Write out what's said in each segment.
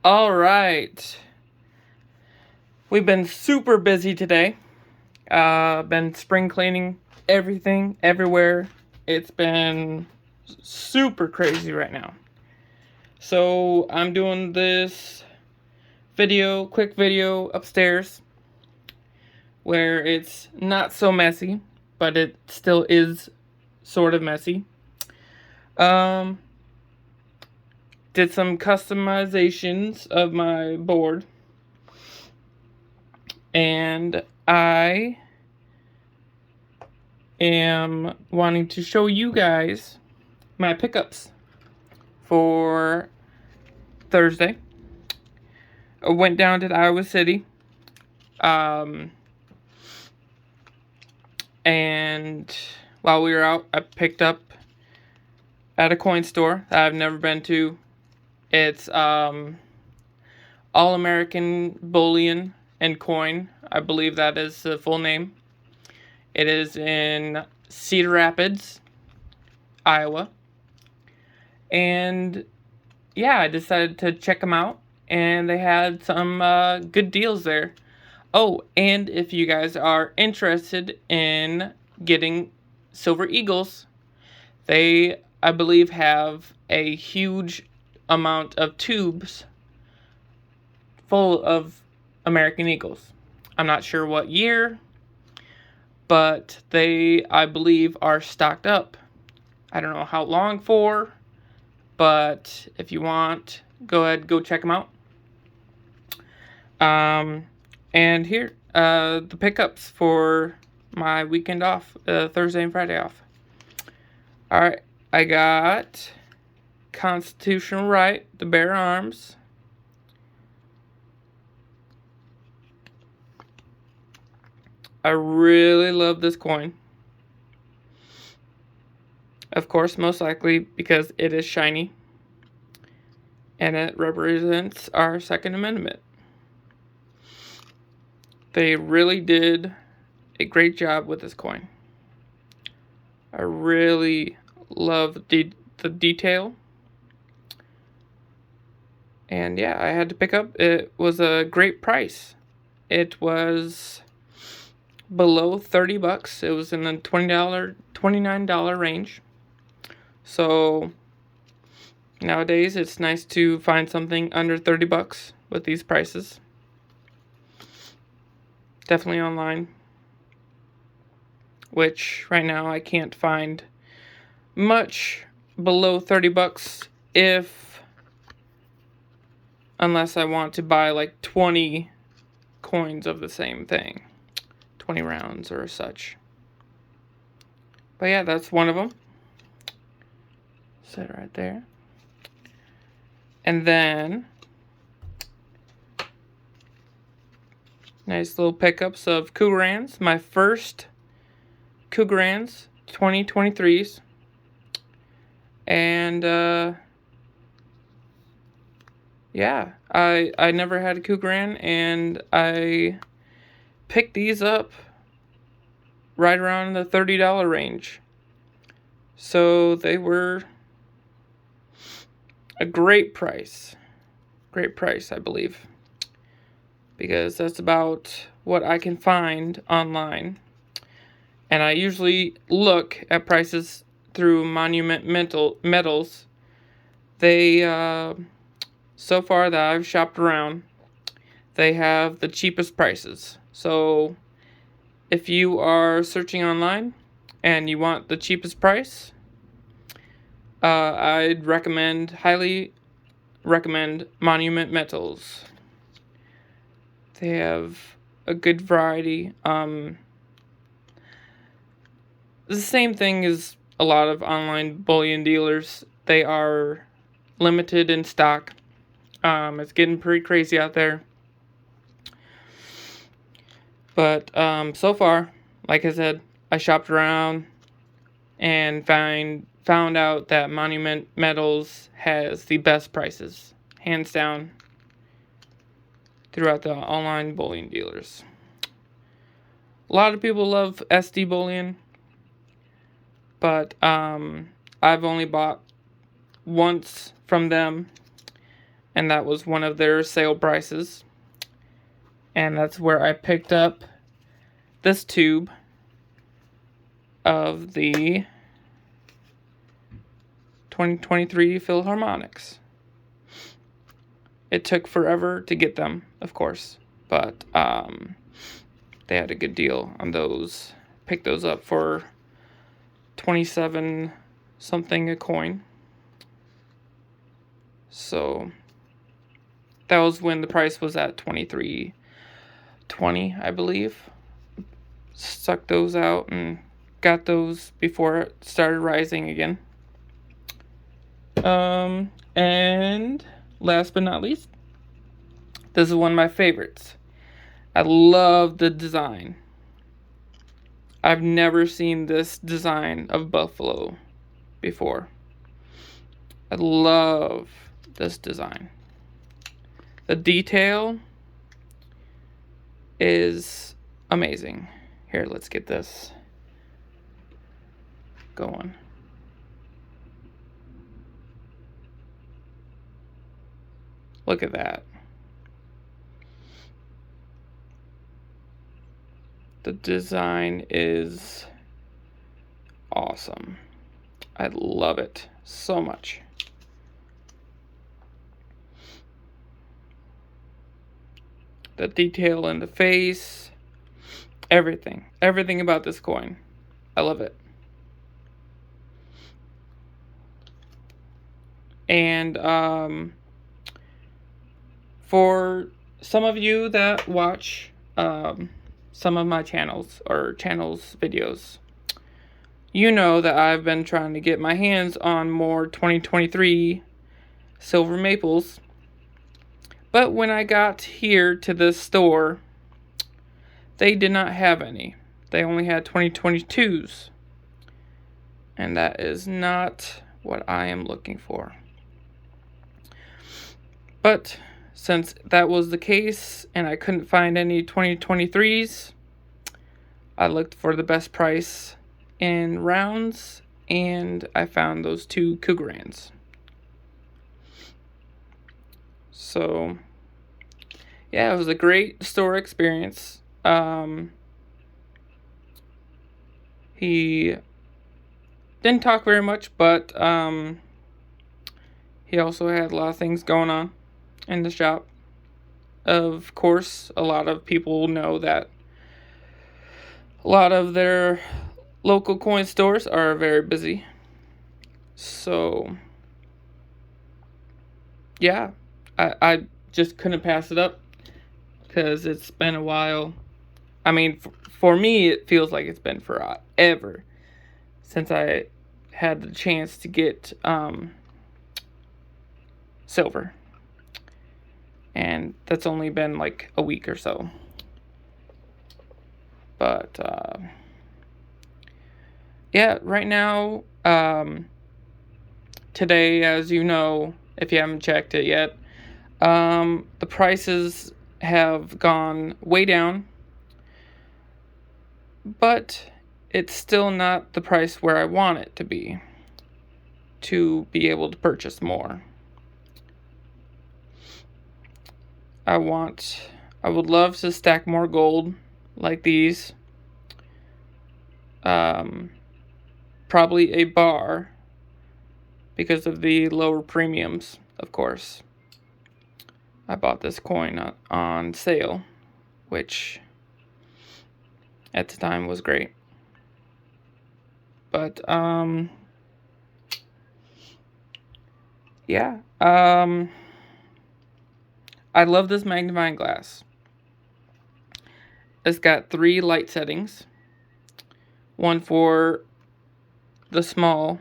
All right. We've been super busy today. Been spring cleaning everything, everywhere. It's been super crazy right now. So I'm doing this quick video upstairs, where it's not so messy, but it still is sort of messy. Um, did some customizations of my board, and I am wanting to show you guys my pickups for Thursday. I went down to Iowa City, and while we were out, I picked up at a coin store that I've never been to. It's All American Bullion and Coin. I believe that is the full name. It is in Cedar Rapids, Iowa. And yeah, I decided to check them out, and they had some good deals there. Oh, and if you guys are interested in getting Silver Eagles, they, I believe, have a huge amount of tubes full of American Eagles. I'm not sure what year, but they, I believe, are stocked up. I don't know how long for, but if you want, go ahead, go check them out. And here, the pickups for my weekend off, Thursday and Friday off. Alright, I got Constitutional Right, the Bear Arms. I really love this coin. Of course, most likely because it is shiny, and it represents our Second Amendment. They really did a great job with this coin. I really love the detail. And yeah, I had to pick up. It was a great price. It was below $30. It was in the $29 range. So nowadays it's nice to find something under $30 with these prices. Definitely online, which right now I can't find much below $30 unless I want to buy like 20 coins of the same thing, 20 rounds or such. But yeah, that's one of them. Set it right there. And then nice little pickups of Cougarans. My first Cougarans, 2023s. And yeah, I never had a Cougaran, and I picked these up right around the $30 range. So they were a great price. Great price, I believe. Because that's about what I can find online. And I usually look at prices through Monument Metals. They, so far that I've shopped around, they have the cheapest prices. So if you are searching online and you want the cheapest price, I'd highly recommend Monument Metals. They have a good variety. The same thing as a lot of online bullion dealers. They are limited in stock. It's getting pretty crazy out there. But so far, like I said, I shopped around and found out that Monument Metals has the best prices, hands down, throughout the online bullion dealers. A lot of people love SD bullion, but I've only bought once from them, and that was one of their sale prices. And that's where I picked up this tube of the 2023 Philharmonics. It took forever to get them, of course, but they had a good deal on those. Picked those up for 27 something a coin. So that was when the price was at $23.20, I believe. Stuck those out and got those before it started rising again. And last but not least, this is one of my favorites. I love the design. I've never seen this design of buffalo before. I love this design. The detail is amazing. Here, let's get this going. Look at that. The design is awesome. I love it so much. The detail in the face, everything about this coin. I love it. And for some of you that watch some of my channels videos, you know that I've been trying to get my hands on more 2023 silver maples. But when I got here to this store, they did not have any. They only had 2022s. And that is not what I am looking for. But since that was the case and I couldn't find any 2023s, I looked for the best price in rounds and I found those two Cougarans. So, yeah, it was a great store experience. He didn't talk very much, but he also had a lot of things going on in the shop. Of course, a lot of people know that a lot of their local coin stores are very busy. So, yeah, I just couldn't pass it up because it's been a while. I mean, for me, it feels like it's been forever since I had the chance to get silver. And that's only been like a week or so. But, yeah, right now, today, as you know, if you haven't checked it yet, the prices have gone way down. But it's still not the price where I want it to be able to purchase more. I would love to stack more gold like these. Probably a bar because of the lower premiums, of course. I bought this coin on sale, which at the time was great. But yeah, I love this magnifying glass. It's got 3 light settings. One for the small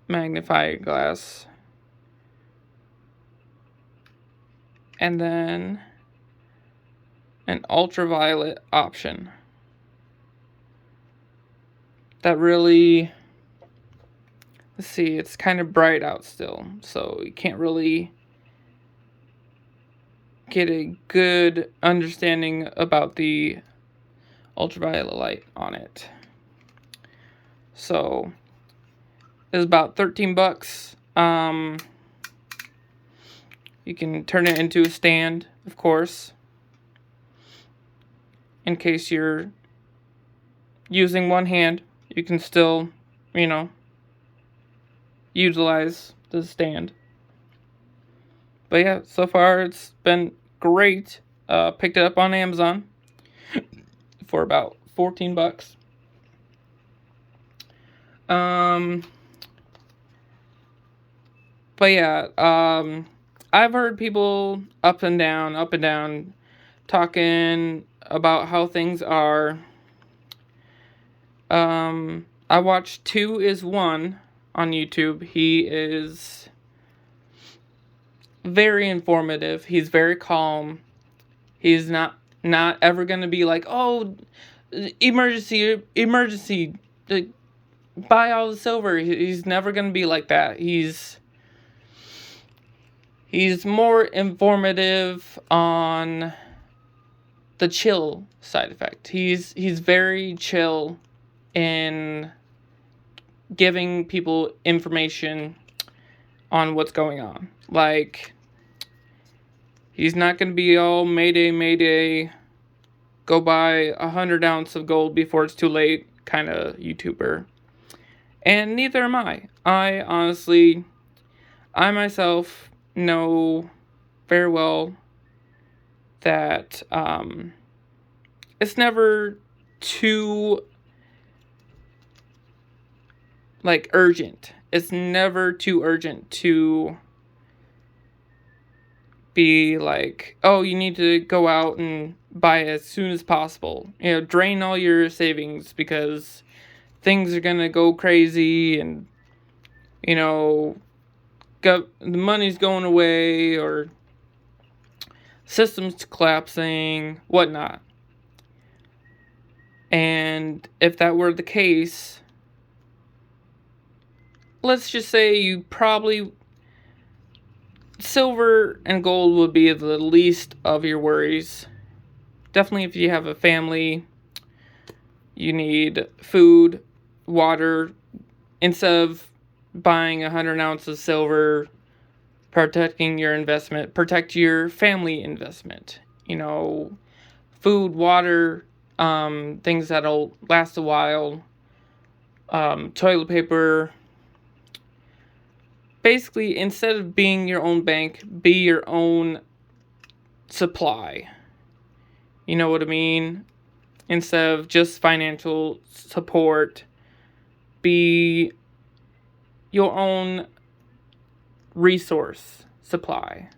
magnifying glass. And then an ultraviolet option. That really, let's see, it's kind of bright out still, so you can't really get a good understanding about the ultraviolet light on it. So it's about $13. You can turn it into a stand, of course, in case you're using one hand. You can still, utilize the stand. But yeah, so far it's been great. Picked it up on Amazon for about $14. But yeah, I've heard people up and down, talking about how things are. I watched 2 is 1 on YouTube. He is very informative. He's very calm. He's not ever gonna be like, oh, emergency, buy all the silver. He's never gonna be like that. He's more informative on the chill side effect. He's very chill in giving people information on what's going on. Like, he's not going to be all Mayday, go buy 100 ounce of gold before it's too late kind of YouTuber. And neither am I. I myself know very well that it's never too urgent. It's never too urgent to be like, oh, you need to go out and buy it as soon as possible. Drain all your savings because things are gonna go crazy, and the money's going away, or systems collapsing, whatnot. And if that were the case, let's just say silver and gold would be the least of your worries. Definitely if you have a family, you need food, water. Instead of buying 100 ounces of silver, protecting your investment, protect your family investment. Food, water, things that'll last a while, toilet paper. Basically, instead of being your own bank, be your own supply. You know what I mean? Instead of just financial support, be your own resource supply.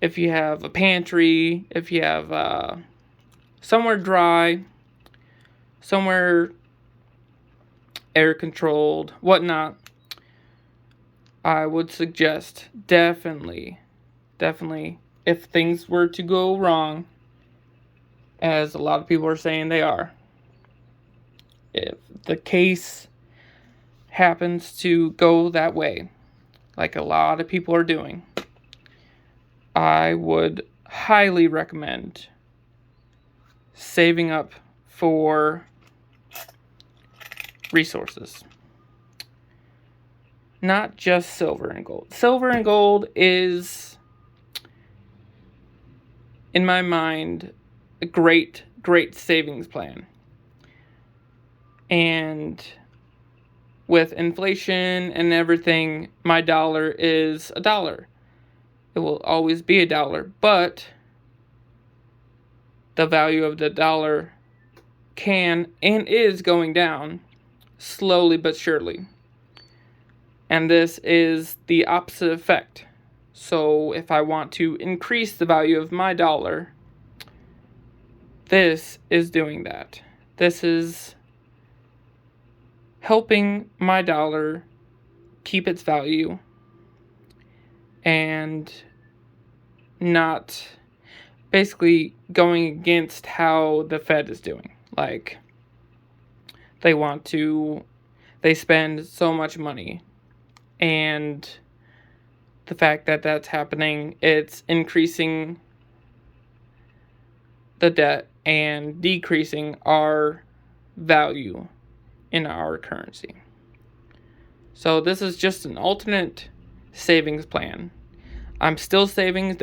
If you have a pantry, if you have somewhere dry, somewhere air controlled, whatnot, I would suggest definitely, if things were to go wrong, as a lot of people are saying they are, if the case happens to go that way, like a lot of people are doing, I would highly recommend saving up for resources. Not just silver and gold. Silver and gold is, in my mind, a great savings plan. And with inflation and everything, my dollar is $1. It will always be $1, but the value of the dollar can and is going down slowly but surely. And this is the opposite effect. So if I want to increase the value of my dollar, this is doing that. This is helping my dollar keep its value and not basically going against how the Fed is doing. Like, they spend so much money, and the fact that that's happening, it's increasing the debt and decreasing our value in our currency. So this is just an alternate savings plan. I'm still saving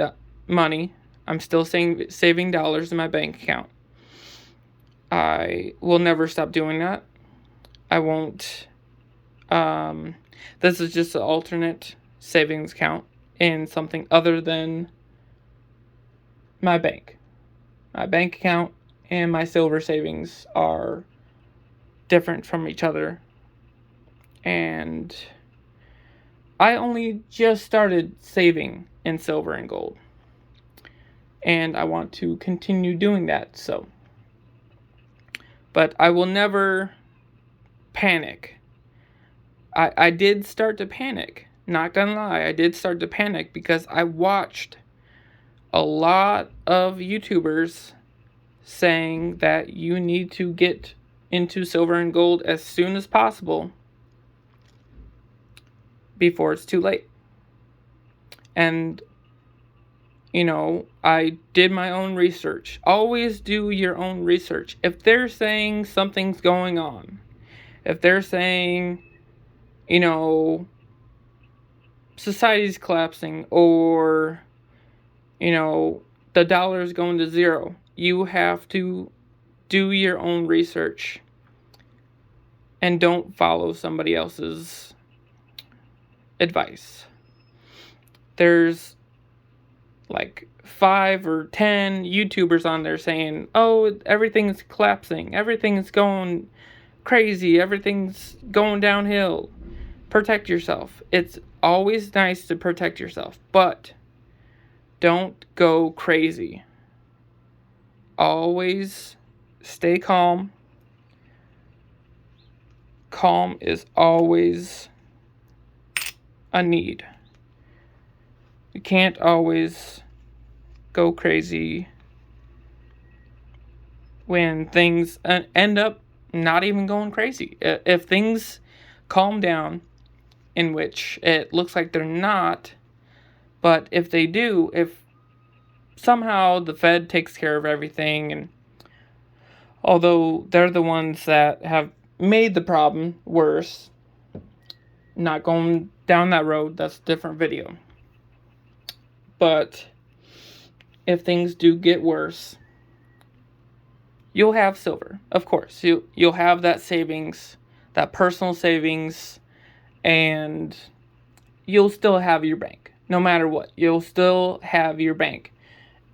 money. I'm still saving dollars in my bank account. I will never stop doing that. I won't. This is just an alternate savings account in something other than my bank. My bank account and my silver savings are different from each other. And I only just started saving in silver and gold. And I want to continue doing that, so. But I will never panic. I did start to panic. Not gonna lie, I did start to panic because I watched a lot of YouTubers saying that you need to get into silver and gold as soon as possible before it's too late. And, I did my own research. Always do your own research. If they're saying something's going on, if they're saying, society's collapsing, or, the dollar is going to zero, you have to do your own research and don't follow somebody else's advice. There's like 5 or 10 YouTubers on there saying, oh, everything's collapsing, everything's going crazy, everything's going downhill. Protect yourself. It's always nice to protect yourself, but don't go crazy. Always stay calm. Calm is always a need. You can't always go crazy when things end up not even going crazy. If things calm down, in which it looks like they're not, but if they do, if somehow the Fed takes care of everything, and although they're the ones that have made the problem worse, not going down that road, that's a different video. But if things do get worse, you'll have silver, of course. You'll have that savings, that personal savings, and you'll still have your bank. No matter what, you'll still have your bank.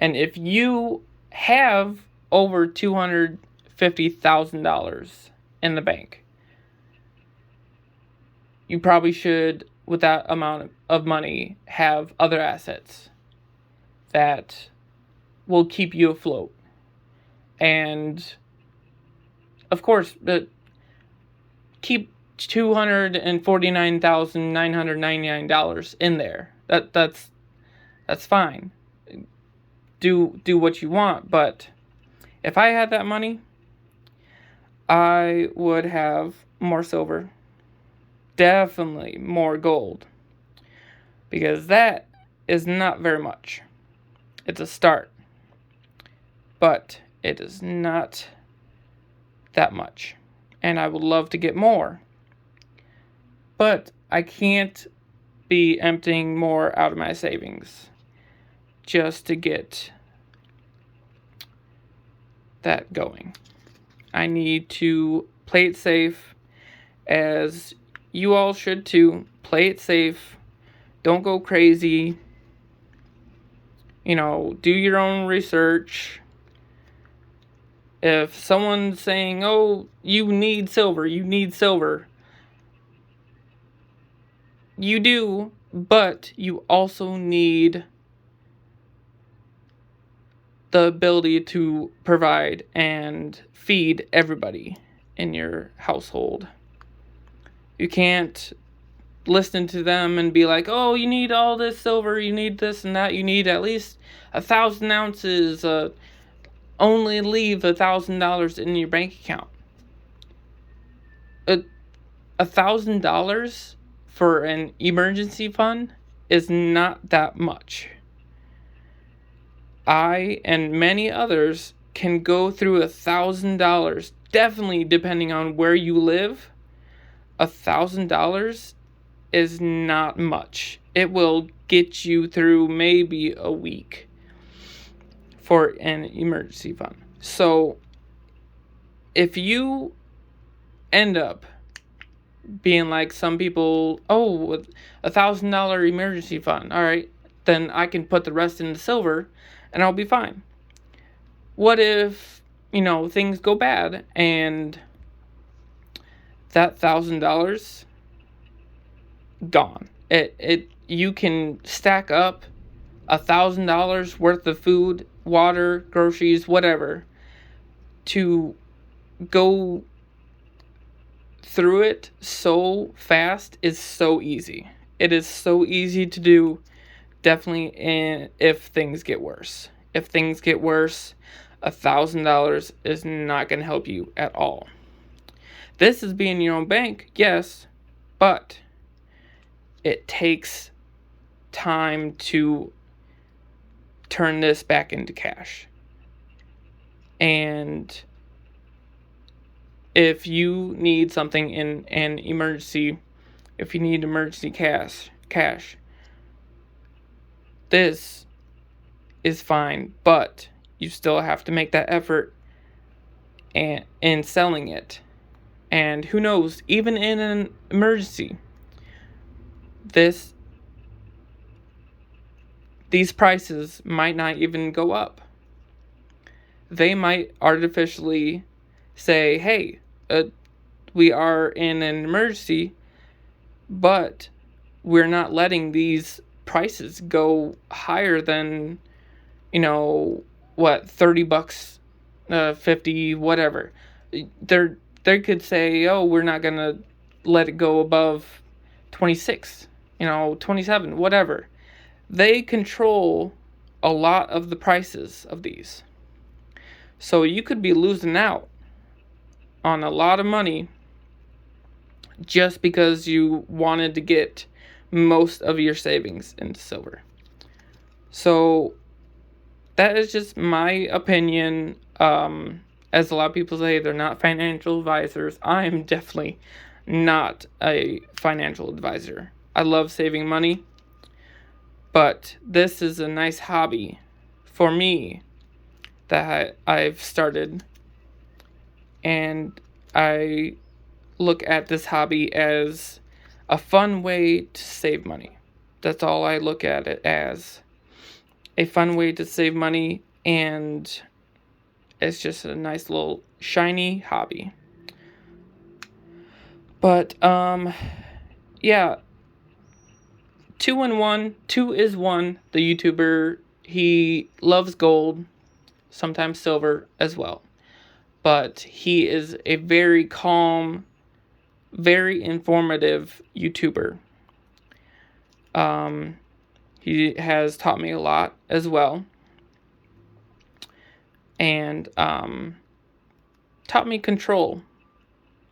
And if you have over $250,000 in the bank, you probably should, with that amount of money, have other assets that will keep you afloat. And of course, keep $249,999 in there. That's fine. Do what you want, but if I had that money, I would have more silver. Definitely more gold. Because that is not very much. It's a start. But it is not that much. And I would love to get more. But I can't be emptying more out of my savings just to get that going. I need to play it safe, as you all should too. Play it safe. Don't go crazy. Do your own research. If someone's saying, oh, you need silver, you do, but you also need the ability to provide and feed everybody in your household. You can't listen to them and be like, oh, you need all this silver, you need this and that, you need at least 1,000 ounces, only leave $1,000 in your bank account. $1,000 for an emergency fund is not that much. I and many others can go through $1,000, definitely depending on where you live. $1,000 is not much. It will get you through maybe a week for an emergency fund. So if you end up being like some people, oh, with $1,000 emergency fund, all right, then I can put the rest into silver and I'll be fine. What if, things go bad and that $1,000 gone? You can stack up $1,000 worth of food, water, groceries, whatever, to go through it so fast is so easy. It is so easy to do, definitely if things get worse. If things get worse, $1,000 is not going to help you at all. This is being your own bank, yes, but it takes time to turn this back into cash. And if you need something in an emergency, if you need emergency cash, this is fine, but you still have to make that effort in selling it. And who knows, even in an emergency, these prices might not even go up. They might artificially say, hey, we are in an emergency, but we're not letting these prices go higher than, $30, 50, whatever. They could say, oh, we're not going to let it go above 26, 27, whatever. They control a lot of the prices of these. So you could be losing out on a lot of money just because you wanted to get most of your savings into silver. So that is just my opinion. As a lot of people say, they're not financial advisors. I am definitely not a financial advisor. I love saving money, but this is a nice hobby for me that I've started, and I look at this hobby as a fun way to save money. That's all I look at it as, a fun way to save money, and it's just a nice little shiny hobby. But yeah, 2 is one. The YouTuber, he loves gold, sometimes silver as well. But he is a very calm, very informative YouTuber. He has taught me a lot as well. And taught me control,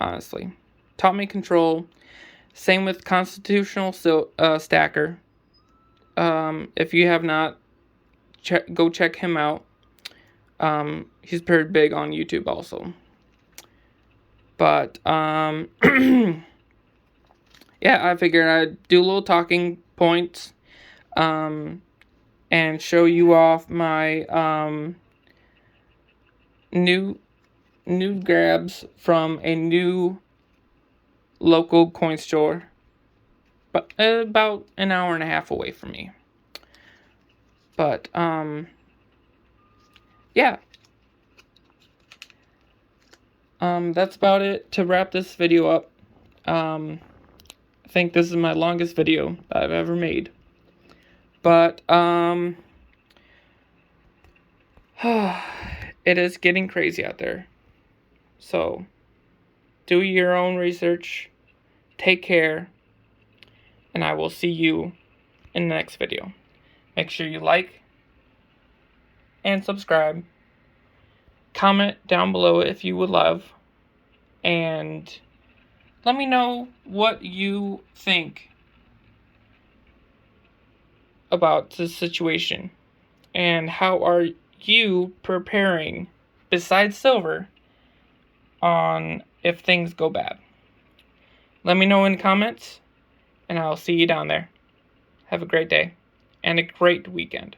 honestly. Taught me control. Same with Constitutional Stacker. If you have not, go check him out. He's pretty big on YouTube also. But yeah, I figured I'd do a little talking points, and show you off my new grabs from a new local coin store, but about an hour and a half away from me. But yeah, that's about it to wrap this video up. I think this is my longest video I've ever made. But it is getting crazy out there. So do your own research. Take care. And I will see you in the next video. Make sure you like and subscribe. Comment down below if you would love. And let me know what you think about this situation. And how are you preparing, besides silver, on if things go bad. Let me know in the comments. and I'll see you down there. Have a great day and a great weekend.